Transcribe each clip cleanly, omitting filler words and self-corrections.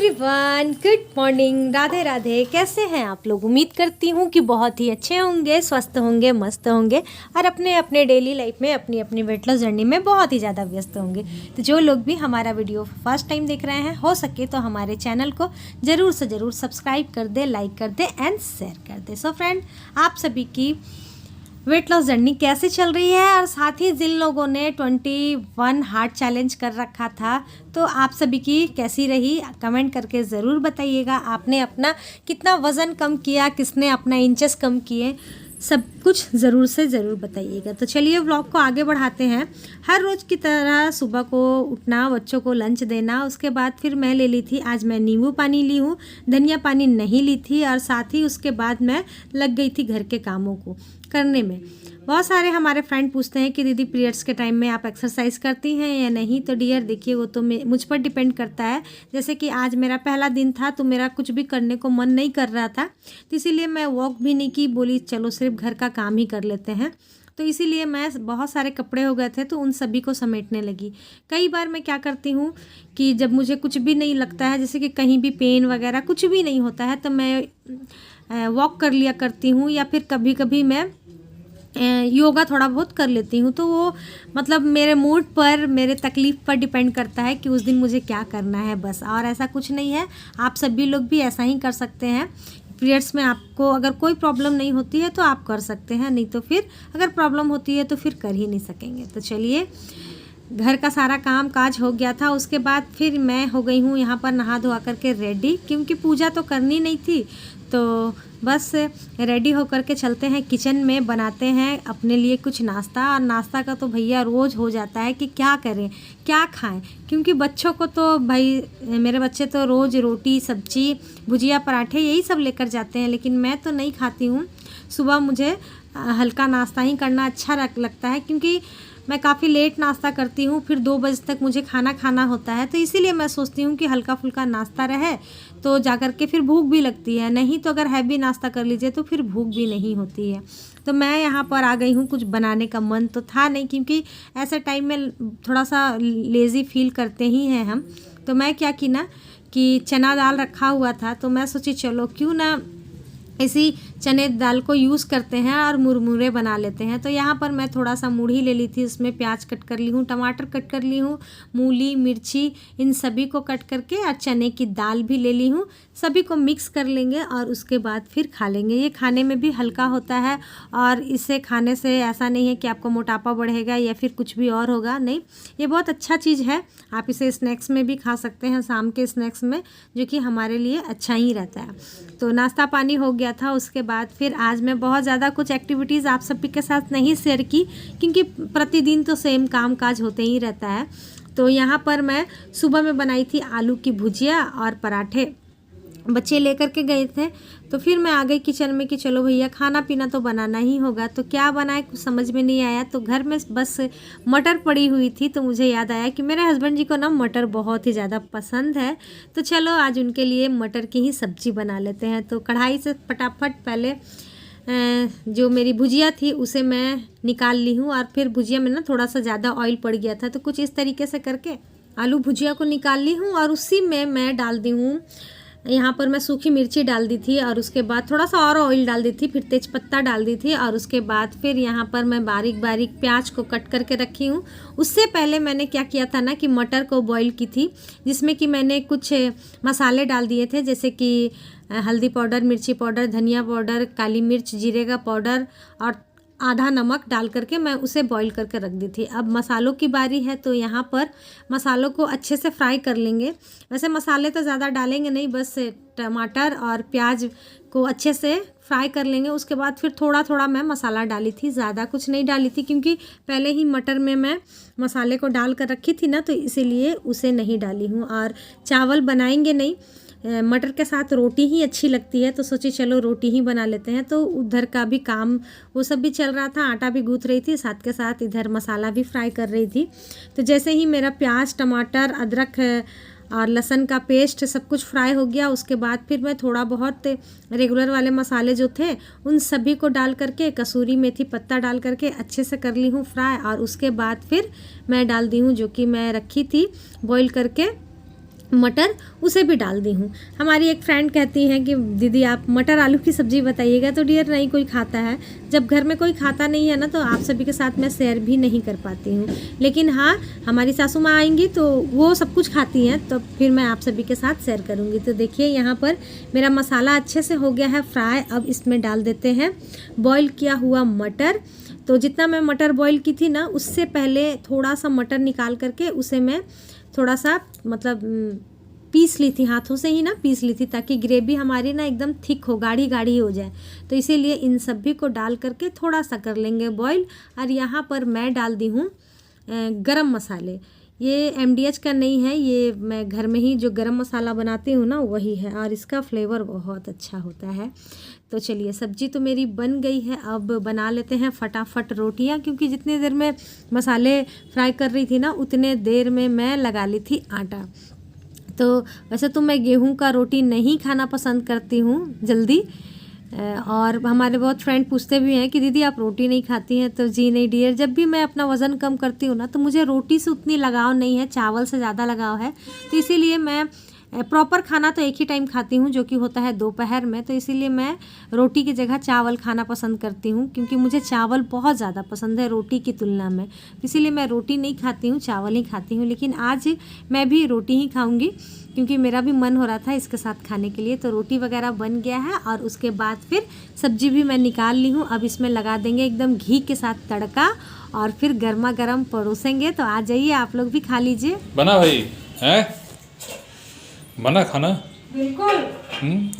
Everyone, good morning, Radhe Radhe. कैसे हैं आप लोग? उम्मीद करती हूँ कि बहुत ही अच्छे होंगे, स्वस्थ होंगे, मस्त होंगे और अपने अपने डेली लाइफ में अपनी अपनी वेट लॉस जर्नी में बहुत ही ज़्यादा व्यस्त होंगे। तो जो लोग भी हमारा वीडियो फर्स्ट टाइम देख रहे हैं, हो सके तो हमारे चैनल को ज़रूर से ज़रूर सब्सक्राइब कर दे, लाइक कर दे एंड शेयर कर दे। सो फ्रेंड, आप सभी की वेट लॉस जर्नी कैसे चल रही है, और साथ ही जिन लोगों ने 21 हार्ट चैलेंज कर रखा था, तो आप सभी की कैसी रही कमेंट करके ज़रूर बताइएगा। आपने अपना कितना वज़न कम किया, किसने अपना इंचेस कम किए, सब कुछ ज़रूर से ज़रूर बताइएगा। तो चलिए व्लॉग को आगे बढ़ाते हैं। हर रोज़ की तरह सुबह को उठना, बच्चों को लंच देना, उसके बाद फिर मैं ले ली थी, आज मैं नींबू पानी ली हूँ, धनिया पानी नहीं ली थी, और साथ ही उसके बाद मैं लग गई थी घर के कामों को करने में। बहुत सारे हमारे फ्रेंड पूछते हैं कि दीदी पीरियड्स के टाइम में आप एक्सरसाइज करती हैं या नहीं। तो डियर देखिए, वो तो मुझ पर डिपेंड करता है। जैसे कि आज मेरा पहला दिन था तो मेरा कुछ भी करने को मन नहीं कर रहा था, तो इसीलिए मैं वॉक भी नहीं की, बोली चलो सिर्फ घर का काम ही कर लेते हैं। तो इसीलिए मैं बहुत सारे कपड़े हो गए थे तो उन सभी को समेटने लगी। कई बार मैं क्या करती हूँ कि जब मुझे कुछ भी नहीं लगता है, जैसे कि कहीं भी पेन वगैरह कुछ भी नहीं होता है, तो मैं वॉक कर लिया करती हूँ, या फिर कभी कभी मैं योगा थोड़ा बहुत कर लेती हूँ। तो वो मतलब मेरे मूड पर, मेरे तकलीफ़ पर डिपेंड करता है कि उस दिन मुझे क्या करना है, बस। और ऐसा कुछ नहीं है, आप सभी लोग भी ऐसा ही कर सकते हैं। पीरियड्स में आपको अगर कोई प्रॉब्लम नहीं होती है तो आप कर सकते हैं, नहीं तो फिर अगर प्रॉब्लम होती है तो फिर कर ही नहीं सकेंगे। तो चलिए, घर का सारा काम काज हो गया था, उसके बाद फिर मैं हो गई हूँ यहाँ पर नहा धोआ करके रेडी, क्योंकि पूजा तो करनी नहीं थी। तो बस रेडी होकर के चलते हैं किचन में, बनाते हैं अपने लिए कुछ नाश्ता। और नाश्ता का तो भैया रोज़ हो जाता है कि क्या करें, क्या खाएं, क्योंकि बच्चों को तो भाई, मेरे बच्चे तो रोज़ रोटी सब्जी भुजिया पराठे यही सब लेकर जाते हैं, लेकिन मैं तो नहीं खाती हूँ। सुबह मुझे हल्का नाश्ता ही करना अच्छा लगता है, क्योंकि मैं काफ़ी लेट नाश्ता करती हूँ, फिर 2 बजे तक मुझे खाना खाना होता है। तो इसीलिए मैं सोचती हूँ कि हल्का फुल्का नाश्ता रहे तो जाकर के फिर भूख भी लगती है, नहीं तो अगर हैवी नाश्ता कर लीजिए तो फिर भूख भी नहीं होती है। तो मैं यहाँ पर आ गई हूँ, कुछ बनाने का मन तो था नहीं, क्योंकि ऐसे टाइम में थोड़ा सा लेज़ी फील करते ही हैं हम। तो मैं क्या की ना कि चना दाल रखा हुआ था, तो मैं सोची चलो क्यों ना इसी चने दाल को यूज़ करते हैं और मुरमुरे बना लेते हैं। तो यहाँ पर मैं थोड़ा सा मूढ़ी ले ली थी, उसमें प्याज कट कर ली हूँ, टमाटर कट कर ली हूँ, मूली मिर्ची इन सभी को कट करके, और चने की दाल भी ले ली हूँ। सभी को मिक्स कर लेंगे और उसके बाद फिर खा लेंगे। ये खाने में भी हल्का होता है, और इसे खाने से ऐसा नहीं है कि आपको मोटापा बढ़ेगा या फिर कुछ भी और होगा, नहीं, ये बहुत अच्छा चीज़ है। आप इसे स्नैक्स में भी खा सकते हैं, शाम के स्नैक्स में, जो कि हमारे लिए अच्छा ही रहता है। तो नाश्ता पानी हो गया था, उसके बाद फिर आज मैं बहुत ज़्यादा कुछ एक्टिविटीज़ आप सभी के साथ नहीं शेयर की, क्योंकि प्रतिदिन तो सेम काम काज होते ही रहता है। तो यहाँ पर मैं सुबह में बनाई थी आलू की भुजिया और पराठे, बच्चे लेकर के गए थे। तो फिर मैं आ गई किचन में कि चलो भैया खाना पीना तो बनाना ही होगा। तो क्या बनाए कुछ समझ में नहीं आया, तो घर में बस मटर पड़ी हुई थी, तो मुझे याद आया कि मेरे हस्बैंड जी को ना मटर बहुत ही ज़्यादा पसंद है, तो चलो आज उनके लिए मटर की ही सब्ज़ी बना लेते हैं। तो कढ़ाई से फटाफट पहले जो मेरी भुजिया थी उसे मैं निकाल ली हूँ, और फिर भुजिया में ना थोड़ा सा ज़्यादा ऑयल पड़ गया था, तो कुछ इस तरीके से करके आलू भुजिया को निकाल ली हूँ। और उसी में मैं डाल दी हूँ, यहाँ पर मैं सूखी मिर्ची डाल दी थी, और उसके बाद थोड़ा सा और ऑयल डाल दी थी, फिर तेज़पत्ता डाल दी थी, और उसके बाद फिर यहाँ पर मैं बारीक बारीक प्याज को कट करके रखी हूँ। उससे पहले मैंने क्या किया था ना कि मटर को बॉईल की थी, जिसमें कि मैंने कुछ मसाले डाल दिए थे, जैसे कि हल्दी पाउडर, मिर्ची पाउडर, धनिया पाउडर, काली मिर्च, जीरे का पाउडर और आधा नमक डाल करके मैं उसे बॉईल करके रख दी थी। अब मसालों की बारी है, तो यहाँ पर मसालों को अच्छे से फ्राई कर लेंगे। वैसे मसाले तो ज़्यादा डालेंगे नहीं, बस टमाटर और प्याज को अच्छे से फ्राई कर लेंगे। उसके बाद फिर थोड़ा थोड़ा मैं मसाला डाली थी, ज़्यादा कुछ नहीं डाली थी, क्योंकि पहले ही मटर में मैं मसाले को डाल कर रखी थी ना, तो इसीलिए उसे नहीं डाली हूँ। और चावल बनाएंगे नहीं, मटर के साथ रोटी ही अच्छी लगती है, तो सोची चलो रोटी ही बना लेते हैं। तो उधर का भी काम वो सब भी चल रहा था, आटा भी गूँथ रही थी, साथ के साथ इधर मसाला भी फ्राई कर रही थी। तो जैसे ही मेरा प्याज, टमाटर, अदरक और लहसुन का पेस्ट सब कुछ फ्राई हो गया, उसके बाद फिर मैं थोड़ा बहुत रेगुलर वाले मसाले जो थे उन सभी को डाल करके, कसूरी मेथी पत्ता डाल करके अच्छे से कर ली हूँ फ्राई। और उसके बाद फिर मैं डाल दी हूँ जो कि मैं रखी थी बॉईल करके मटर, उसे भी डाल दी हूँ। हमारी एक फ्रेंड कहती हैं कि दीदी आप मटर आलू की सब्ज़ी बताइएगा, तो डियर नहीं कोई खाता है। जब घर में कोई खाता नहीं है ना, तो आप सभी के साथ मैं शेयर भी नहीं कर पाती हूँ। लेकिन हाँ, हमारी सासू माँ आएंगी तो वो सब कुछ खाती हैं, तो फिर मैं आप सभी के साथ शेयर करूँगी। तो देखिए यहाँ पर मेरा मसाला अच्छे से हो गया है फ्राई। अब इसमें डाल देते हैं बॉईल किया हुआ मटर। तो जितना मैं मटर बॉईल की थी ना, उससे पहले थोड़ा सा मटर निकाल करके उसे मैं थोड़ा सा मतलब पीस ली थी, हाथों से ही ना पीस ली थी, ताकि ग्रेवी हमारी ना एकदम थिक हो, गाढ़ी गाढ़ी हो जाए। तो इसीलिए इन सभी को डाल करके थोड़ा सा कर लेंगे बॉईल। और यहाँ पर मैं डाल दी हूँ गरम मसाले। ये MDH का नहीं है, ये मैं घर में ही जो गरम मसाला बनाती हूँ ना वही है, और इसका फ्लेवर बहुत अच्छा होता है। तो चलिए सब्जी तो मेरी बन गई है। अब बना लेते हैं फटाफट रोटियां, क्योंकि जितनी देर में मसाले फ्राई कर रही थी ना, उतने देर में मैं लगा ली थी आटा। तो वैसे तो मैं गेहूं का रोटी नहीं खाना पसंद करती हूँ जल्दी, और हमारे बहुत फ्रेंड पूछते भी हैं कि दीदी आप रोटी नहीं खाती हैं। तो जी नहीं डियर, जब भी मैं अपना वज़न कम करती हूँ ना, तो मुझे रोटी से उतनी लगाव नहीं है, चावल से ज़्यादा लगाव है। तो इसीलिए मैं प्रॉपर खाना तो एक ही टाइम खाती हूँ, जो कि होता है दोपहर में। तो इसीलिए मैं रोटी की जगह चावल खाना पसंद करती हूँ, क्योंकि मुझे चावल बहुत ज़्यादा पसंद है रोटी की तुलना में। इसीलिए मैं रोटी नहीं खाती हूँ, चावल ही खाती हूँ। लेकिन आज मैं भी रोटी ही खाऊँगी, क्योंकि मेरा भी मन हो रहा था इसके साथ खाने के लिए। तो रोटी वगैरह बन गया है, और उसके बाद फिर सब्जी भी मैं निकाल ली हूँ। अब इसमें लगा देंगे एकदम घी के साथ तड़का, और फिर गर्मा गर्म परोसेंगे। तो आ जाइए आप लोग भी खा लीजिए। बना भाई हैं? बना खाना? बिल्कुल।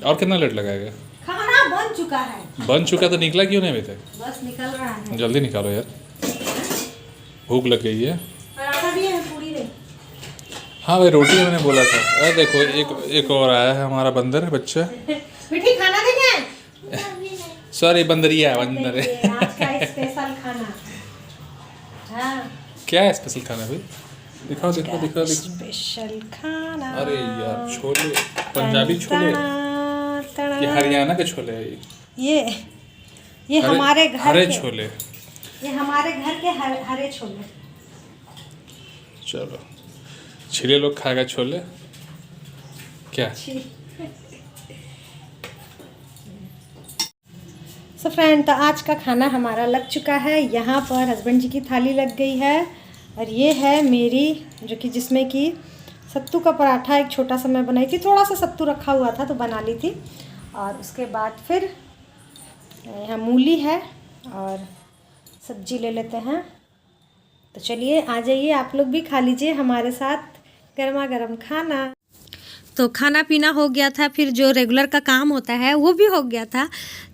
और कितना लेट लगाएगा? खाना बन चुका है। बन चुका तो निकला क्यों नहीं अभी तक? बस निकल रहा है। जल्दी निकालो यार, भूख लग गई है। पराठा भी है, पूरी नहीं। हाँ भाई, रोटी मैंने बोला था। अरे देखो एक और आया है हमारा बंदर बच्चा। बेटी खाना देंगे? सॉरी, बंदरिया बंदर है। आज का स्पेशल खाना। हाँ, क्या है स्पेशल खाना भाई? दिखाओ। स्पेशल खाना। अरे यार, छोले, पंजाबी छोले। ये हरियाणा के छोले है। ये हमारे घर हरे के छोले। ये हमारे घर के हरे छोले। चलो, छिले लोग खाएगा छोले क्या? सो फ्रेंड, तो आज का खाना हमारा लग चुका है। यहाँ पर हस्बैंड जी की थाली लग गई है, और ये है मेरी, जो कि जिसमें कि सत्तू का पराठा एक छोटा सा मैं बनाई थी। थोड़ा सा सत्तू रखा हुआ था तो बना ली थी। और उसके बाद फिर यहाँ मूली है, और सब्जी ले लेते हैं। तो चलिए आ जाइए, आप लोग भी खा लीजिए हमारे साथ गर्मा गर्म खाना। तो खाना पीना हो गया था, फिर जो रेगुलर का काम होता है वो भी हो गया था।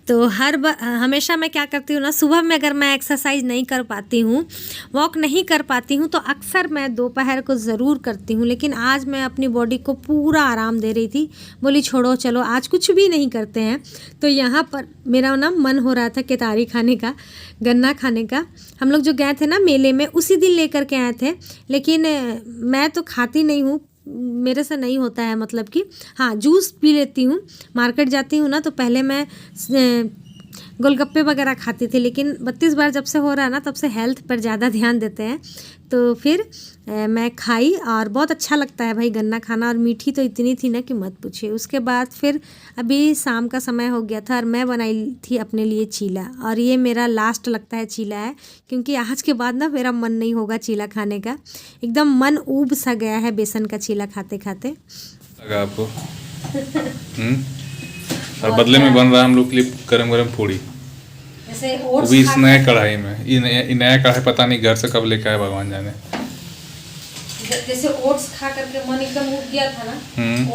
तो हमेशा मैं क्या करती हूँ ना, सुबह में अगर मैं एक्सरसाइज नहीं कर पाती हूँ, वॉक नहीं कर पाती हूँ, तो अक्सर मैं दोपहर को ज़रूर करती हूँ। लेकिन आज मैं अपनी बॉडी को पूरा आराम दे रही थी, बोली छोड़ो चलो आज कुछ भी नहीं करते हैं। तो यहाँ पर मेरा ना मन हो रहा था केतारी खाने का, गन्ना खाने का। हम लोग जो गए थे ना मेले में, उसी दिन लेकर के आए थे। लेकिन मैं तो खाती नहीं हूँ, मेरे से नहीं होता है। मतलब कि हाँ, जूस पी लेती हूँ। मार्केट जाती हूँ ना, तो पहले मैं गोलगप्पे वगैरह खाती थी, लेकिन 32 बार जब से हो रहा है ना, तब से हेल्थ पर ज़्यादा ध्यान देते हैं। तो फिर मैं खाई, और बहुत अच्छा लगता है भाई गन्ना खाना। और मीठी तो इतनी थी ना कि मत पूछिए। उसके बाद फिर अभी शाम का समय हो गया था, और मैं बनाई थी अपने लिए चीला। और ये मेरा लास्ट लगता है चीला है, क्योंकि आज के बाद ना मेरा मन नहीं होगा चीला खाने का। एकदम मन ऊब सा गया है बेसन का चीला खाते खाते। लगा आपको? और बदले में बन रहा है हम लोग के लिए गरम गरम पूड़ी, वो भी इस नए कढ़ाई में। ये नया कढ़ाई पता नहीं घर से कब लेके आए भगवान जाने। जैसे ओट्स खा करके मन एकदम उठ गया था ना,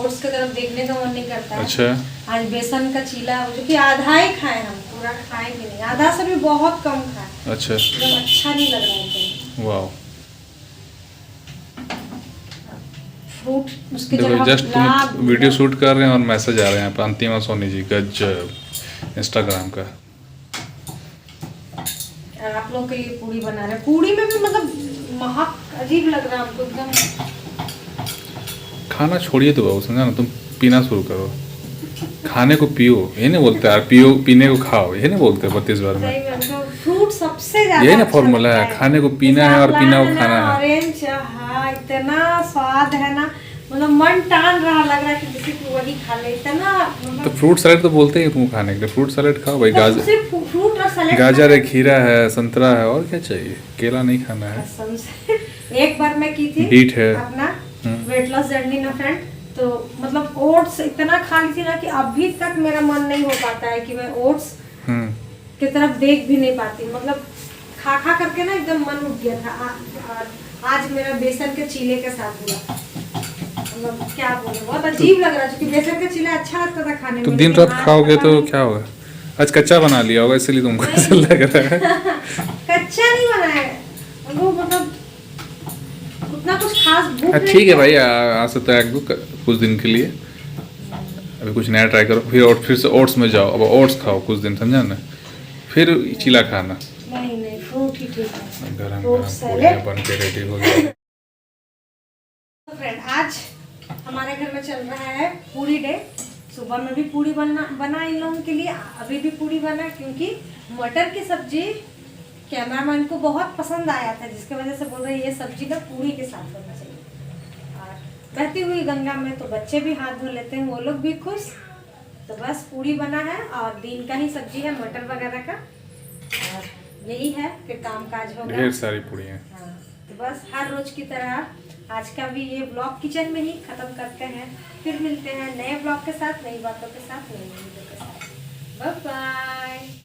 ओट्स की तरफ देखने का मन नहीं करता है। अच्छा, आज बेसन का चीला, जो कि आधा ही खाए, हम पूरा खाए भी नहीं, आधा से भी बहुत कम खाए। अच्छा, एकदम अच्छा नहीं लग रहा है। वाह। फ्रूट उसके देखो, जस्ट तुम वीडियो शूट कर रहे हैं और मैसेज आ रहे हैं यहाँ पे, अंतिमा सोनी जी गजब, इंस्टाग्राम का। और आप लोगों के लिए पूड़ी बना रहे हैं। पूड़ी में भी मतलब महक अजीब लग रहा है हमको एकदम। खाना छोड़िए तो बाबू, समझा ना, तुम पीना शुरू करो। खाने को पियो, ये नहीं बोलते यार, पियो पीने को खाओ, ये नहीं बोलते 32 बार में। फ्रूट सबसे ज्यादा यही ना फॉर्मूला है, खाने को पीना है और पीना को खाना है। ऑरेंज, हाँ, इतना स्वाद है ना, मतलब मन टान रहा, लग रहा है कि जैसे कि वही खा ले, इतना तो मतलब फ्रूट सैलेड तो बोलते हैं तुम खाने के लिए, फ्रूट सैलेड खाओ भाई। गाजर, सिर्फ फ्रूट और सैलेड गाजर है, खीरा है, संतरा है, और क्या चाहिए? केला नहीं खाना है? कसम से। एक बार मैं की थी बीट है। अपना वेट लॉस जर्नी ना फ्रेंड, तो मतलब ओट्स इतना खा ली थी ना कि अभी तक मेरा मन नहीं हो पाता है कि मैं ओट्स की तरफ देख भी नहीं पाती। मतलब खा खा करके ना एकदम मन उठ गया था। आज मेरा बेसन के चीले के साथ हुआ, मतलब क्या बोले, बहुत अजीब लग रहा है क्योंकि बेसन का चीला अच्छा लगता था खाने में। तो दिन रात खाओगे तो क्या होगा? आज कच्चा बना लिया होगा इसलिए तुमको ऐसा लग रहा है। कच्चा नहीं बनाया वो, मतलब उतना कुछ खास भूख नहीं ठीक है था। भाई, आ सकता है कुछ दिन के लिए, अभी कुछ नया ट्राई करो, फिर से ओट्स में जाओ। अब ओट्स खाओ कुछ दिन, समझा ना, फिर चीला खाना। नहीं नहीं, फ्रूट ही ठीक है। गरम फ्रूट गरम सैलेड। पूड़ियाँ बन के रेडी हो गई। तो फ्रेंड आज हमारे घर में चल रहा है पूरी डे। सुबह में भी पूरी बना इन लोगों के लिए, अभी भी पूरी बना, क्योंकि मटर की सब्जी कैमरामैन को बहुत पसंद आया था, जिसकी वजह से बोल रहे ये सब्जी ना पूरी के साथ बनना चाहिए। और बहती हुई गंगा में तो बच्चे भी हाथ धो लेते हैं, वो लोग भी खुश। तो बस पूरी बना है और दिन का ही सब्जी है मटर वगैरह का, और यही है फिर काम काज होगा। ढेर सारी पूड़ियाँ। हाँ, तो बस हर रोज की तरह आज का भी ये ब्लॉग किचन में ही खत्म करते हैं। फिर मिलते हैं नए ब्लॉग के साथ, नई बातों के साथ, नई वीडियो के साथ। Bye bye.